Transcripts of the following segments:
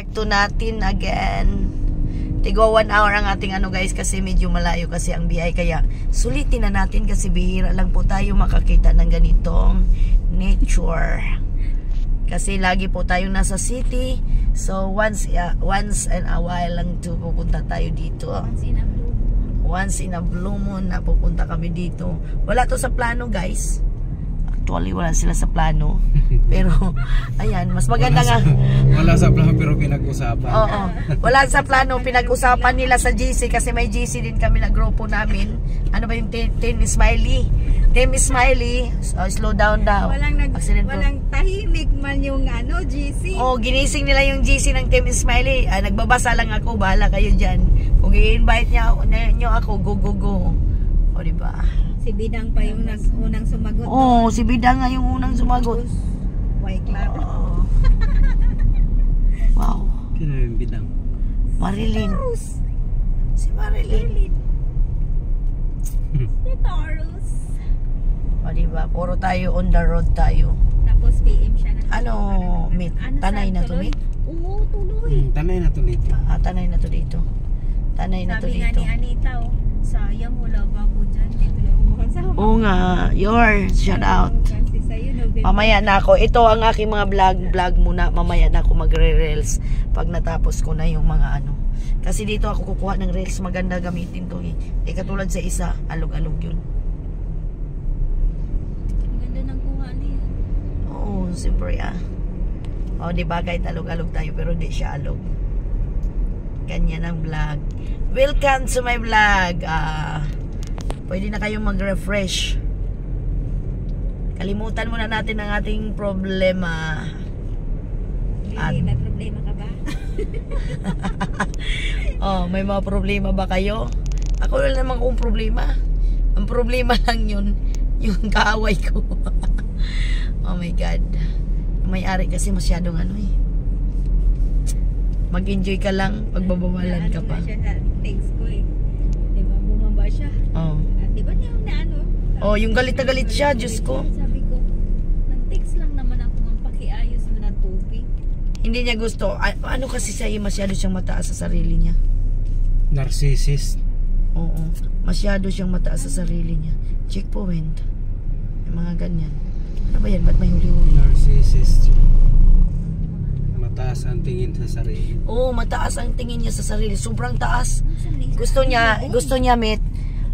dito natin again. Tigwa 1 hour ang ating ano guys kasi medyo malayo kasi ang biyahe, kaya sulitin na natin kasi bihira lang po tayo makakita ng ganitong nature. Kasi lagi po tayong nasa city. So once in a while lang to pupunta tayo dito. Once in a blue moon na pupunta kami dito. Wala to sa plano guys. Actually wala sila sa plano. Pero ayan, mas maganda nga. Wala sa plano pero pinag-usapan. Oo. Wala sa plano, pinag-usapan nila sa GC kasi may GC din kami na grupo namin. Ano ba yung Team Smiley? Team Smiley, slow down daw. Walang tahimik man yung ano, GC. Oh, ginising nila yung GC ng Team Smiley. Nagbabasa lang ako, bahala kayo diyan. Kung i-invite niyo ako, go. O diba? Si Bidang pa yung unang sumagot. Oh, si Bidang nga yung unang sumagot. Why clap? Oh. Wow. Sino yung Bidang? Marilyn. Si Marilyn. Si Taurus. O diba? Puro tayo on the road tayo. Tapos PM siya na. Ano, meet? Tanay na to, meet? Oo, tuloy. Tanay na to dito. Tanay na to dito. Tanay na to Sabi nga dito. ni Anita, sayang wala ba ako dyan. Dito lang ako kasama. Oo nga, shout out. Kasi sa'yo, November. Mamaya na ako. Ito ang aking mga vlog muna. Mamaya na ako magre-reels pag natapos ko na yung mga ano. Kasi dito ako kukuha ng reels. Maganda gamitin to eh. Katulad sa isa, alog-alog yun. Ang ganda ng kuha niya. Oo, siyempre O, diba kahit alog-alog tayo pero di siya alog. Ganyan ang vlog. Welcome to my vlog. Pwede na kayong mag-refresh. Kalimutan muna natin ang ating problema. May problema ka ba? May mga problema ba kayo? Ako wala naman kung problema. Ang problema lang yun, yung kaaway ko. Oh my God. May-ari kasi masyadong ano eh. Mag-enjoy ka lang, pagbabawalan ka pa. Siya sa text ko eh. Diba, bumaba siya. At diba yung naano? Yung galit na galit siya, Diyos ko. Sabi ko, nag-text lang naman ako ng pakiayos mo ng tubig. Hindi niya gusto. Ano kasi siya, masyado siyang mataas sa sarili niya. Narcissist. Oo. Masyado siyang mataas sa sarili niya. Checkpoint. Yung mga ganyan. Ano ba yan? Ba't may huli-huli? Narcissist. Mataas ang tingin sa sarili. Oo, mataas ang tingin niya sa sarili. Sobrang taas. Gusto niya, Met.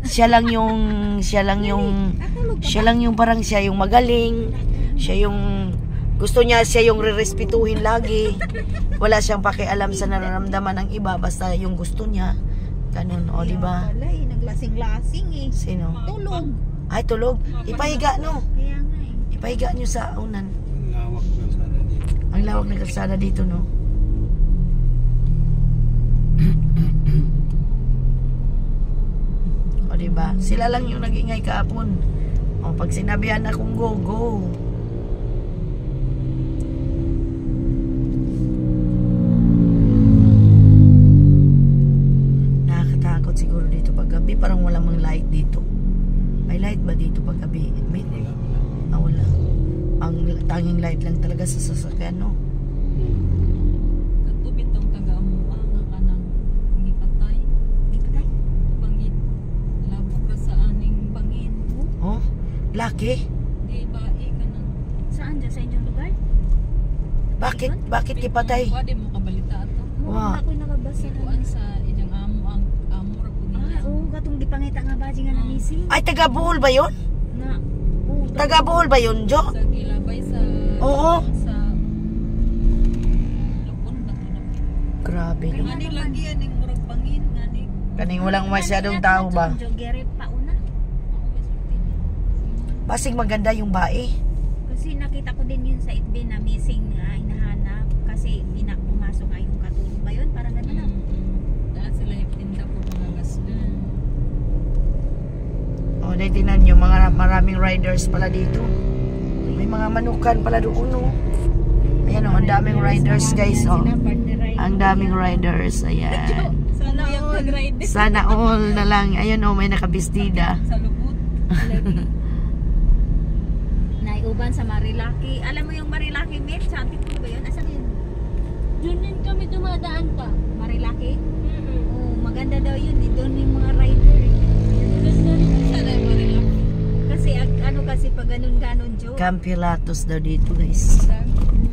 Siya lang yung parang siya yung magaling. Siya yung gusto niya siya yung rerespetuhin lagi. Wala siyang pakialam sa nararamdaman ng iba, basta yung gusto niya. Ganun, o di ba? Naglasing-lasing eh. Sino? Tulog. Ay, tulog. Ipahiga, no? Kaya nga eh. Ipahiga niyo sa unan. Ang lawak ng sana dito. Ang lawak ng kalsada dito, no? O diba? Sila lang yung nag-ingay kahapon. O pag sinabihan akong go, go. Nakakatakot siguro dito pag gabi. Parang walang mga light dito. May light ba dito pag gabi? Wala. Wala. Ang tanging light lang talaga sa sasakyan, no? Katubit ang taga-amuha nga ka ng gipatay. Gipatay? Pangit. Labog ka sa aning bangin mo. Oh, laki. Di bae ka ng... Saan dyan? Sa inyong lugar? Bakit kipatay? Pwede mo kabalita ito. Wow. Ako'y nakabasa na. Kuan sa inyong amo ang amo ra po nila. Oo, katong di pangita nga ba nga na missing? Ay, taga Bohol ba yun? Na. Oo. Taga Bohol ba yun, Jo? Sa gilabay sa... Oo. Sa... Lupon na to na. Grabe, no? Nga ni lagi yan yung murag bangin. Nga ni... Kaning walang masyadong tao ba? Jogere pa una. Ako may sulti niya. Basig maganda yung bae. Kasi nakita ko din yun sa FB na missing nga hinahanap kasi pumasok nga yung katulong ba yun? Parang gano'n na. Dahil sila yung tinda po mga gasol. O, tinan nyo, maraming riders pala dito. May mga manukan pala doon, no? Ayan, o, ang daming riders, guys, o. Ang daming riders, ayan. Sana yung mag-ride. Sana all na lang. Ayan, o, may nakabistida. Sa lubot. Naiuban sa Marilaki. Alam mo yung Marilaki, Mitch? Sabi ko ba yun? Asan yun? Doon din kami dumadaan pa. Marilaki? Mm-mm. Oo, maganda daw yun. Doon yung mga rider. Ganda rin sana yung Marilaki. Kasi ano kasi pag ganun-ganon, Joe. Camp Pilatos daw dito guys.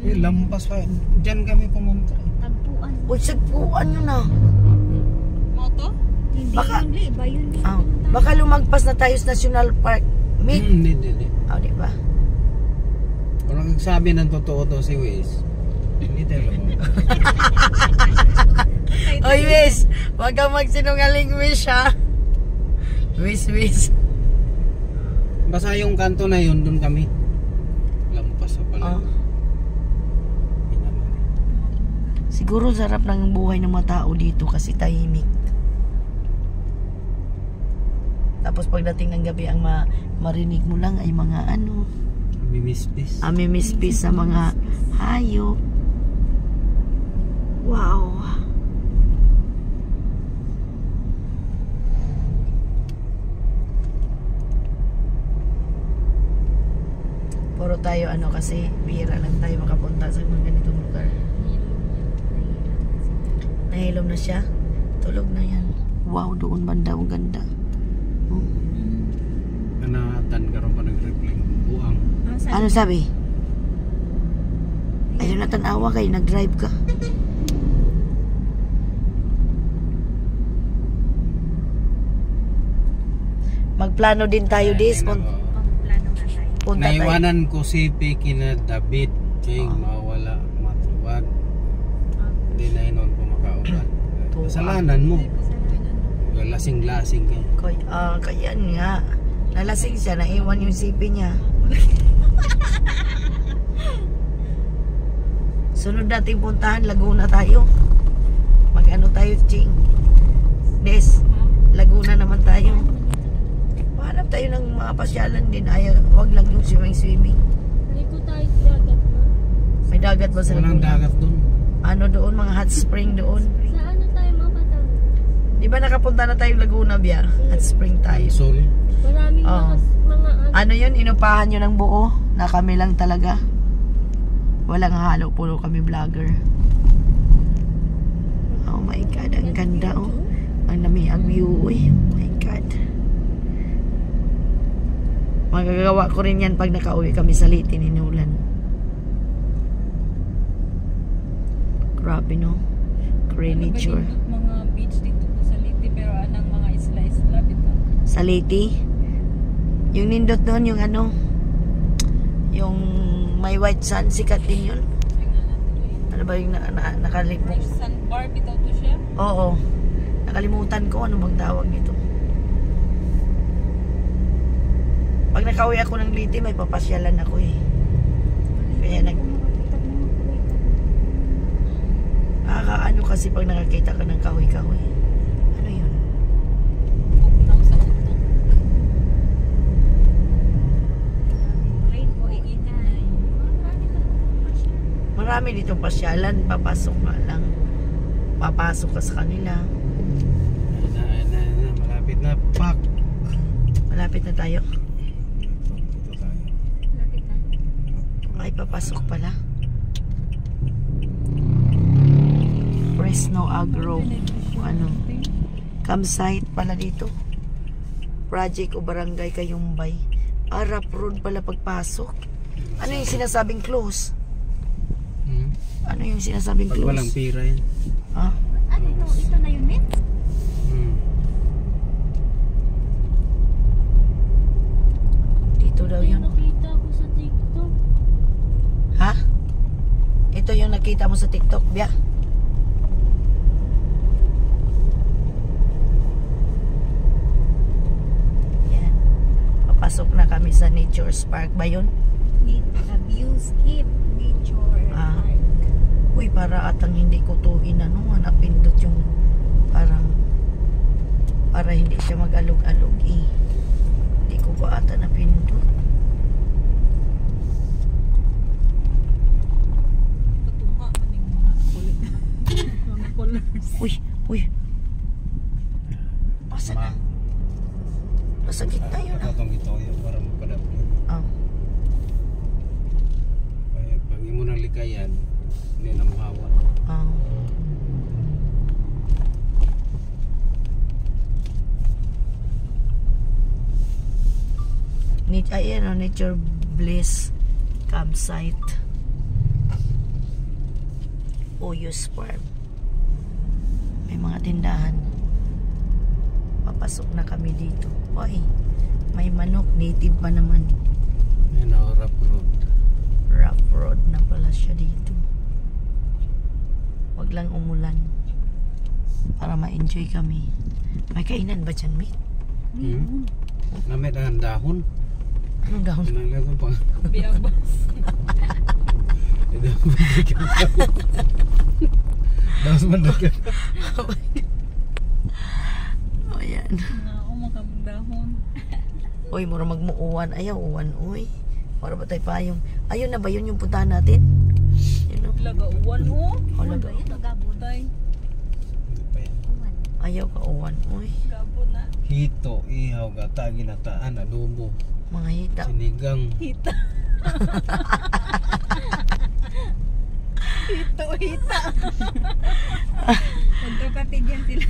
Lampas pa. Diyan kami pumunta. Tagpuan. Uy, sagpuan nyo na. Moto? Hindi Baka- yun, Li. Iba yun, Li. Ah, baka lumagpas na tayo sa National Park. Meet. Hindi. Oh, di ba? Kung nagsabi ng totoo to si Wiz, hindi tayo lumabas. Oy, Wiz! Huwag kang magsinungaling, Wiz, ha? Wiz. Basta yung kanto na yun, doon kami. Lampas sa pala. Oh. Siguro sarap ng buhay ng mga tao dito kasi tahimik. Tapos pagdating ng gabi, ang marinig mo lang ay mga ano, Mimispis. amimispis sa mga hayop. Wow. Puro tayo ano kasi bihira lang tayo makapunta sa mga ganitong lugar. Nahilom na siya. Tulog na yan. Wow, doon banda ang ganda. Oh. Kanatan karon pa nag-reply. Buang. Ano sabi? Ayaw na tanawa kayo, nag-drive ka. Magplano din tayo dis. Plano na tayo. Punta tayo. Naiwanan ko si Piki na David. Ching, mawala, matuwag. Hindi na inon ko makauban. Tuwa. Kasalanan mo. Lasing-lasing kayo. Kaya nga. Nalasing siya, naiwan yung sipi niya. Sunod nating puntahan, Laguna tayo. Mag-ano tayo, Ching? Des, Laguna naman tayo. Mahanap tayo ng mga pasyalan din. Wag lang yung swimming. Liko tayo sa dagat na. May dagat ba sa Walang Laguna? dagat doon. Ano doon, mga hot spring doon. Sa ano tayo mapatang? Di ba nakapunta na tayo Laguna, Bia? Hot spring tayo. Sol. Maraming Oo. mga Ano yun, inupahan nyo ng buo na kami lang talaga. Walang halo, puro kami vlogger. Oh my God, ang ganda oh. Ang nami ang view, oh my God. Magagawa ko rin yan pag nakauwi kami sa Liti ni Nolan. Grabe no. Nature. mga beach dito sa Liti pero anang mga isla-isla dito. Sa Liti. Yung nindot doon, yung ano, yung may white sand, sikat din yun. Ano ba yung nakalimutan? Sandbar bitaw to siya. Oo. Nakalimutan ko ano bang tawag nito. Pag nakauwi ako ng Liti, may papasyalan ako eh. Kaya nakakaano kasi pag nakakita ka ng kahoy-kahoy. Ano yun? Bugnaw sa utok. Rainbow, ingay. Marami dito pasyalan. Papasok nga lang. Papasok ka sa kanila. Malapit na. Pak! Malapit na tayo. Ito tayo. Lapit na. Ay, papasok pala. Fresno Agro. Ano? Campsite pala dito. Project o Barangay Kayumbay. Arap Road pala pagpasok. Ano yung sinasabing close? Ano yung sinasabing Pag close? walang pira yan. Ha? Ano to? Ito na yun, Mit? Dito daw yun. Nakita ko sa TikTok. Ha? Ito yung nakita mo sa TikTok, Bia? Yan. Papasok na kami sa Nature Park ba yun? Viewscape Nature Ah. Park. Uy, para atang hindi ko to inano, napindot yung parang para hindi siya mag-alog-alog eh. Hindi ko pa ata napindot. Patunga maning mga kulit. Mga colors. Uy. Asa na? Nasa gitna yun ah. Itong ito yun para mapadapin. Ah. Pag imo nang likayan, hindi na mahawa. Oh. Ayan o, Nature Bliss campsite. Oyos Farm. May mga tindahan. Papasok na kami dito. Oy, may manok. Native pa naman. Yan o, rough road. Rough road na pala siya dito. Wag lang umulan. Para ma-enjoy kami. May kainan ba dyan, mate? Namit ang dahon. Anong dahon? Nalala ko pa. Biabas. Daos mandagan. O yan. Umakabdahon. Uy, mura magmuuwan. Ayaw, uwan. Uy, mura ba tayo payong? Ayun na ba yun yung puntahan natin? Yun o. Lagauwan o. O, laga. Ito gabon. Tay. Uwan. Ayaw ka uwan. Uy, Gabon na. Hito, ihaw, gata, ginataan, adobo, mga hita. sinigang. Hita. Hito. Magkakapit yan sila.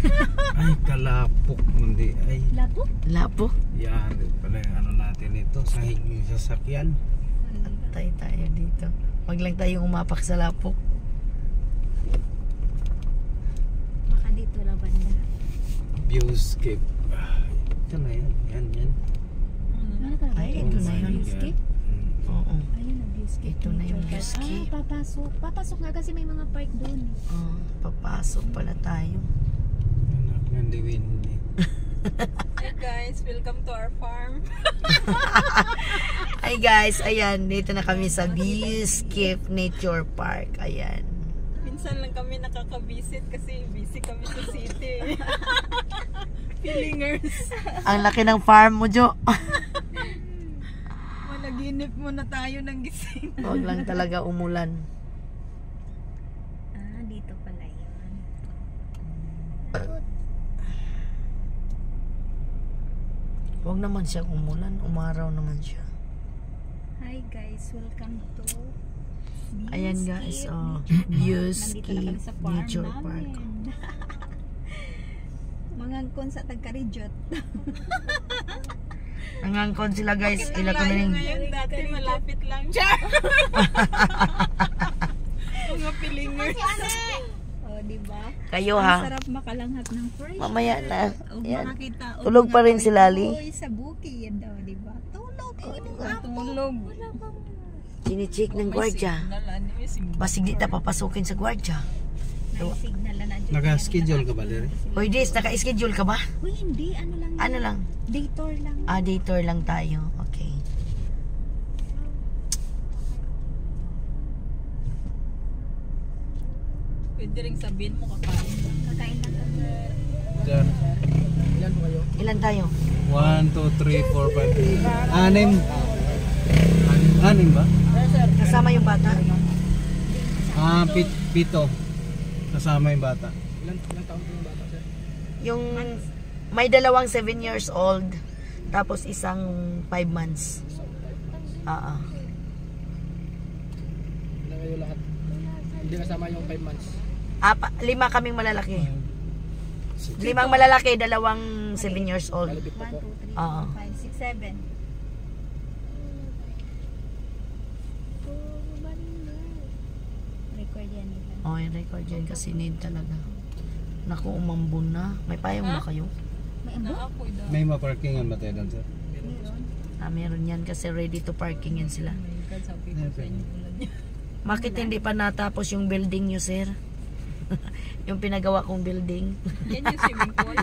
Ay, kalapok. Hindi, ay. Lapo? Lapo. Yan, pala yung ano natin ito. Sahig yung sasakyan. Atay tayo dito. Wag lang tayong umapak sa lapok. Baka dito lang banda. Viewscape. Ah, ito na yan. Yan. Ano ka? Ay, ito na yun. Viewscape? Oo. Ayun ang viewscape. Ito na yung viewscape. Papasok. Papasok nga kasi may mga park doon. Oh, papasok pala tayo. Anak ng diwindi. Hey guys, welcome to our farm. Hi guys, ayan. Dito na kami sa Viewscape Nature Park. Ayan. Minsan lang kami nakaka-visit kasi busy kami sa city. Feelingers. Ang laki ng farm mo, Jo. Managinip muna tayo ng gising. Wag lang talaga umulan. Dito pala yun. Wag naman siyang umulan. Umaraw naman siya. Hi guys, welcome to Ayan guys, oh. Nandito na Viewscape kami sa farm Nature namin. Park. Mangangkon sa Tagkarijot. Nangangkon sila guys. Ang Ila ko na layo rin. ngayon, dati malapit lang. Char! Mga feelingers. Oh, di ba? Kayo Ang ha. sarap makalanghap ng fresh. Mamaya na. Yan. Makakita. Tulog pa rin si Lali. Uy, sa bukid daw, di ba? Tulog. Tulog. Chinichik ng gwardya. Basig di ta papasukin sa gwardya. Nai-signal na dyan. Naka-schedule ka ba, Dere? Hoy Des, naka-schedule ka ba? Uy, hindi. Ano lang Ano yun? lang? Day tour lang. Day tour lang tayo. Okay. Pwede rin sabihin mo kakain lang. Kakain lang kami. Diyan. Ilan tayo? 1, 2, 3, 4, 5. 6. Anim ba? Kasama yung bata? Pito. Kasama yung bata. Yung may dalawang 7 years old tapos isang 5 months. Kayo lahat. Hindi kasama yung 5 months. 5 kaming malalaki. 5 malalaki, dalawang 7 years old. 1, 2, 3, 4, 5, 6, 7. Record yan nila. Oh, yung record yan kasi need talaga. Naku, umambon na. May payong ba kayo? May abo? Naapoy daw. May maparkingan ba tayo doon, sir? Meron yan kasi ready to parking yan sila. Sabi ko sa inyo ulan niya. Bakit hindi pa natapos yung building nyo, sir? Yung pinagawa kong building. Yan yung swimming pool.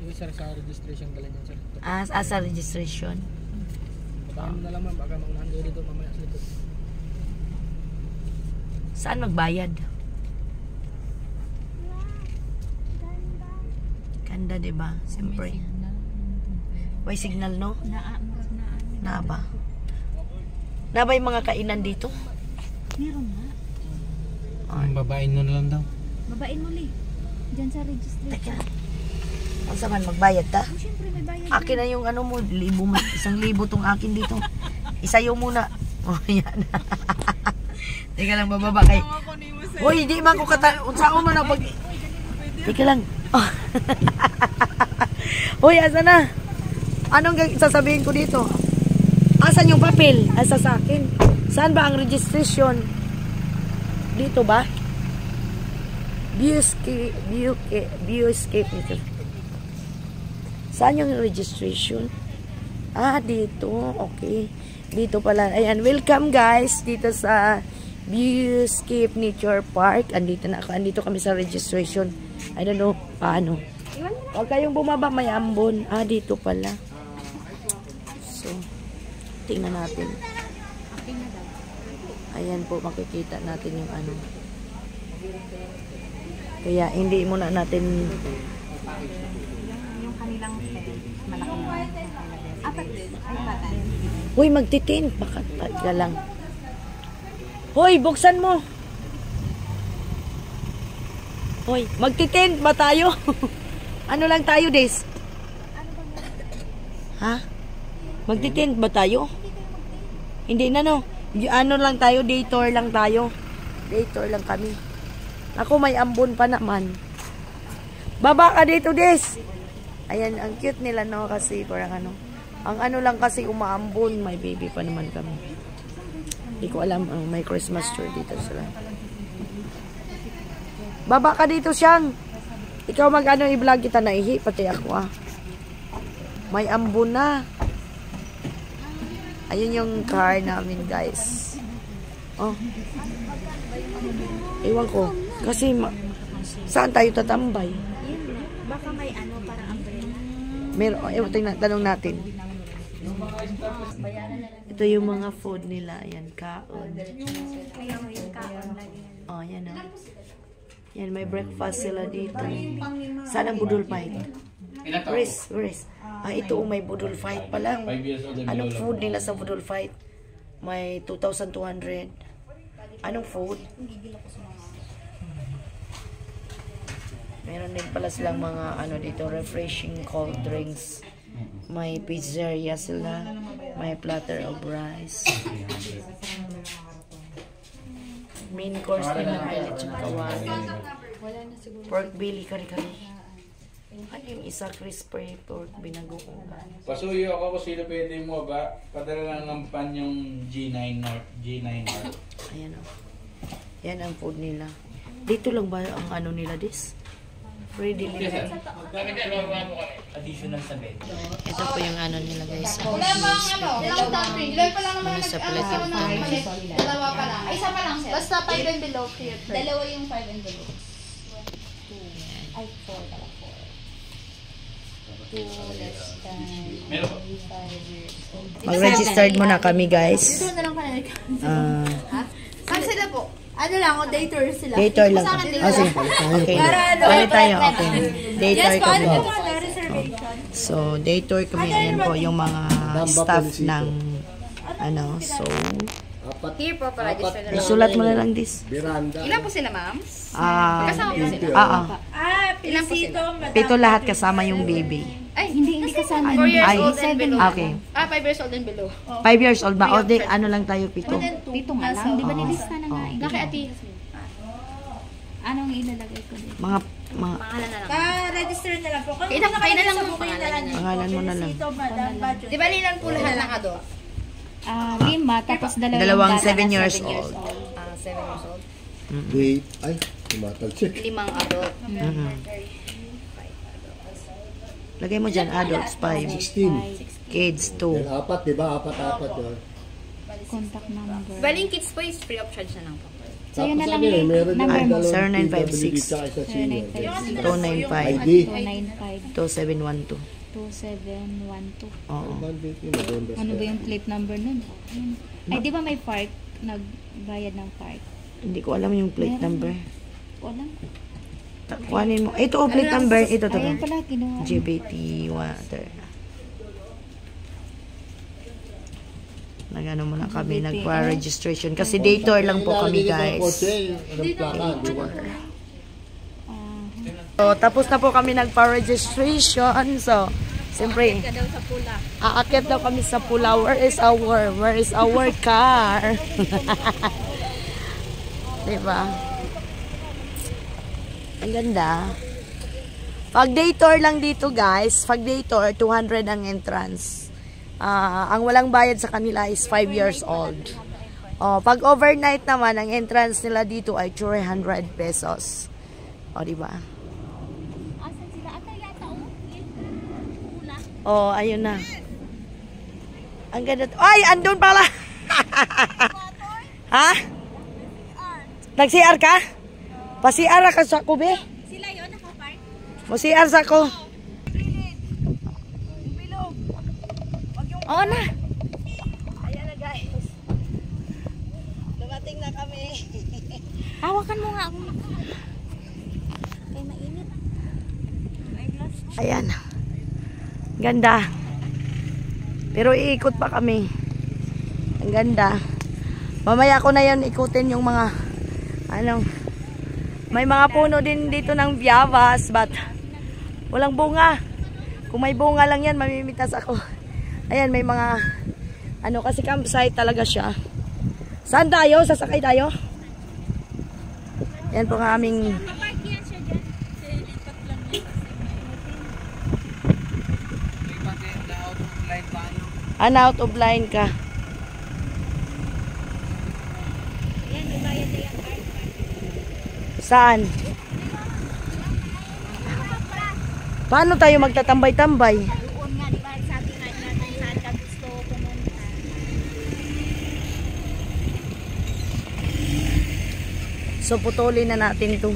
Yung sir sa registration galing yan sir. As a registration. Baka mo na lang ma'am, baka maunahan kayo dito mamaya sa likod. Saan magbayad? Ganda, diba? Siyempre. May signal, no? Na ba? Na ba yung mga kainan dito? Meron nga. Ang babae nun lang daw. Babain mo li. Diyan sa registration. Teka. Ang saman, magbayad ta? Oh, syempre may bayad. Akin na yung ano mo, 1,000 tong akin dito. Isayo muna. Oh, yan. Teka lang, bababa kay... Tawa ko ni mo Hoy, di man ko unsaon man ang pag... Teka lang. Oh. Hoy, asa na? Anong sasabihin ko dito? Asan yung papel? Asa sa akin? Saan ba ang registration? Dito ba? Viewscape nito. Saan yung registration? Ah, dito. Okay. Dito pala. Ayan, welcome guys dito sa Viewscape Nature Park. Andito kami sa registration. I don't know paano. Huwag kayong bumaba, may ambon. Ah, dito pala. So, tingnan natin. Ayan po, makikita natin yung ano. Kaya hindi muna natin Yung kanilang malaki na. Apat din. Ay, patay. Hoy, magtitin. Bakit ka lang? Hoy, buksan mo. Hoy, magtitin ba tayo? Ano lang tayo, Des? Ha? Magtitin ba tayo? Hindi na, no? Ano lang tayo, day tour lang tayo. Day tour lang kami. Ako, may ambon pa naman. Baba ka dito, Des. Ayan, ang cute nila, no? Kasi parang ano. Ang ano lang kasi umaambon, may baby pa naman kami. Hindi ko alam, may Christmas tree dito sila. Baba ka dito, Siyang. Ikaw mag-ano i-vlog kita, naihi, pati ako May ambon na. Ayun yung car namin, guys. Oh. Ewan ko. Kasi, saan tayo tatambay? Baka may ano, parang umbrella. Meron, tanong natin. Ito yung mga food nila. Ayan, kaon. Oh, yan o. Yan, may breakfast sila dito. Saan ang budol fight? Where is? Ah, ito may budol fight pala. Anong food nila sa budol fight? May 2,200. Anong food? Meron din pala silang mga ano dito, refreshing cold drinks. May pizzeria sila. May platter of rice. Main course nila may lechon kawali. Pork belly kari-kari. Ano yung isa crispy pork binagoong? Pasuyo ako kung sino pwede mo ba? Padala lang ng pan yung G9 North. Ayan o. Yan ang food nila. Dito lang ba ang ano nila, Dis? Free delivery. Additional sa bed. Ito po yung ano nila, guys. Wala ba ang ano? Ilang country? Ilan pa lang naman Ano sa palagay pa? Dalawa pa lang. Ay, isa pa lang, sir. Basta 5 and below here. Dalawa yung 5 and below. 2. Ay, 4 pala. 2 less than 5 years old. Mag-registered muna kami, guys. Dito na lang pala. Ah, Saan sila po? Ano lang, day tour sila. day tour lang. Oh, sige. Okay. Balik tayo. Okay. Day tour Yes, paano kami. po mga reservation? So, day tour kami. Ayan po yung mga staff ng ano. So, Here po, pa-register na lang. isulat mo na lang, Dis. Ilan po sila, ma'am? Kasama po sila? Ilan po sila? Pito lahat kasama yung baby. Ay, hindi kasama. 4 years Ay, old and below. okay. 5 years old and below. 5 years old ba? O di, ano lang tayo, pito. Dito nga lang. Di ba nilista na nga? Bakit ati? Anong ilalagay ko dito? Mga Pangalan na lang. Register na lang po. Kung Kayo na lang mo pangalan niya. pangalan mo na lang. Di ba nilan po lahat ng ado? 5, tapos Dalawang 7 years old. 7 years old. Wait, ay, tumatalsik. 5 adult. Lagay mo dyan, adults 5. 16. Kids 2. Yan, apat, di ba? Apat yun. contact number. Baling kids po is free of charge na lang po. So, yun na lang Tapos yung meron number yung mo. dalawang 0956. PWD tsaka isa senior. 295. ID. 295 2712. 2712. Oo. Ano ba yung plate number nun? Ay, di ba may park? Nagbayad ng park? Hindi ko alam yung plate number. Wala. Kuhanin mo. Ito o plate number. Ito to. Ayun pala, kinuha. GBT water. Nagano muna kami, nagpa-registration. Kasi day tour lang po kami, guys. So, tapos na po kami nagpa-registration. So, siyempre, aakyat daw kami sa pula. Where is our car? Diba? Ang ganda. Pag day tour lang dito guys, pag day tour, 200 ang entrance. Ang walang bayad sa kanila is 5 years old. Pag overnight naman, ang entrance nila dito ay 300 pesos. Diba? Asan sila? Ata yata Pula. Ayun na. Ang ganda. Ay, andun pala. Ha? Nag-CR ka? Pa-CR ka sa kube? Sila yun nakapark? Mo-CR sa ko. Oo na. Ayan na guys. Dumating na kami. Hawakan mo nga ako. Kaya mainit. Ayan. Ganda. Pero iikot pa kami. Ang ganda. Mamaya ko na yan ikutin yung mga may mga puno din dito ng Viavas, but walang bunga. Kung may bunga lang yan, mamimitas ako. Ayan, may mga kasi campsite talaga siya. Saan tayo? Sasakay tayo? Yan po ang aming Kapark yan siya dyan. Lipat lang yan. out of line ka. Yan, ibayad na yung park. Saan? Paano tayo magtatambay-tambay? Doon nga, di ba? Sabi nga natin saan ka gusto pumunta. So putulin na natin to.